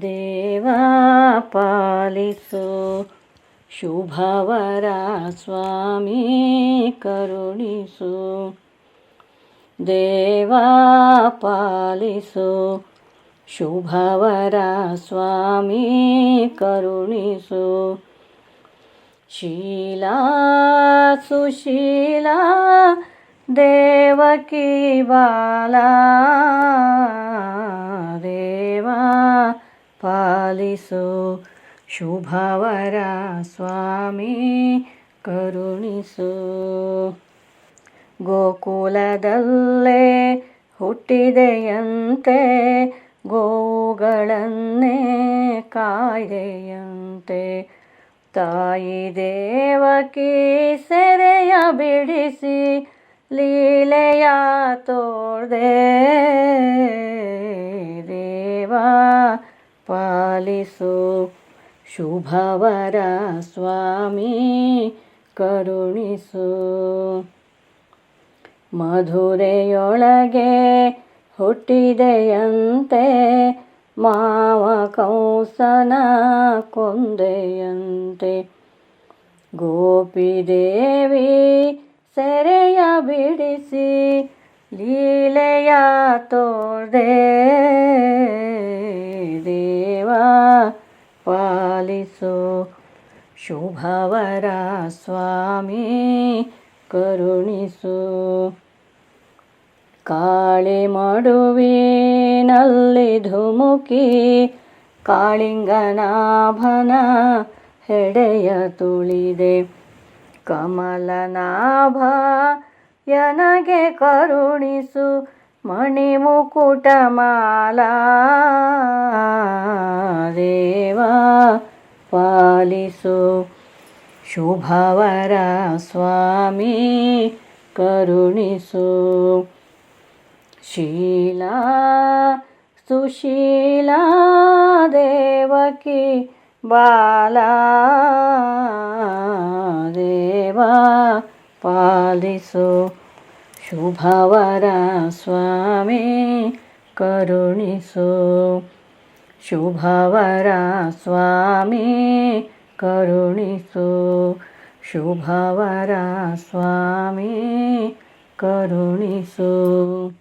ದೇವಾ ಪಾಲಿಸು ಶುಭವರ ಸ್ವಾಮಿ ಕರುಣಿಸು. ದೇವಾ ಪಾಲಿಸು ಶುಭವರ ಸ್ವಾಮಿ ಕರುಣಿಸು. ಶೀಲಾ ಸುಶೀಲಾ ದೇವಕಿ ಬಾಲಾ ದೇವಾ ಪಾಲಿಸು ಶುಭವರ ಸ್ವಾಮಿ ಕರುಣಿಸು. ಗೋಕುಲದಲ್ಲೇ ಹುಟ್ಟಿದೆಯಂತೆ ಗೋವುಗಳನ್ನೇ ಕಾಯ್ದೆಯಂತೆ. ತಾಯಿ ದೇವಕಿ ಸೆರೆಯ ಬಿಡಿಸಿ ಲೀಲೆಯ ತೋರ್ದೆ. ದೇವಾ ಪಾಲಿಸು ಶುಭವರ ಸ್ವಾಮಿ ಕರುಣಿಸು. ಮಧುರೆಯೊಳಗೆ ಹುಟ್ಟಿದೆಯಂತೆ ಮಾವ ಕಂಸನ ಕೊಂದೆಯಂತೆ. ಗೋಪಿದೇವಿ ಸೆರೆಯ ಬಿಡಿಸಿ ಲೀಲೆಯ ತೋರ್ದೆ. ದೇವಾ ಪಾಲಿಸು ಶುಭವರ ಸ್ವಾಮಿ ಕರುಣಿಸು. ಕಾಳಿ ಮಡುವಿನಲ್ಲಿ ಧುಮುಕಿ ಕಾಳಿಂಗನಾಭನ ಹೆಡೆಯ ತುಳಿದೆ. ಕಮಲನಾಭ ಯನಗೆ ಕರುಣಿಸು ಮಣಿಮುಕುಟಮಾಲಾ. ದೇವಾ ಪಾಲಿಸು ಶುಭವರ ಸ್ವಾಮಿ ಕರುಣಿಸು. ಶೀಲಾ ಸುಶೀಲಾ ದೇವಕಿ ಬಾಲಾ ದೇವಾ ಪಾಲಿಸು ಶುಭವರ ಸ್ವಾಮಿ ಕರುಣಿಸು. ಶುಭವರ ಸ್ವಾಮಿ ಕರುಣಿಸು. ಶುಭವರ ಸ್ವಾಮಿ ಕರುಣಿಸು.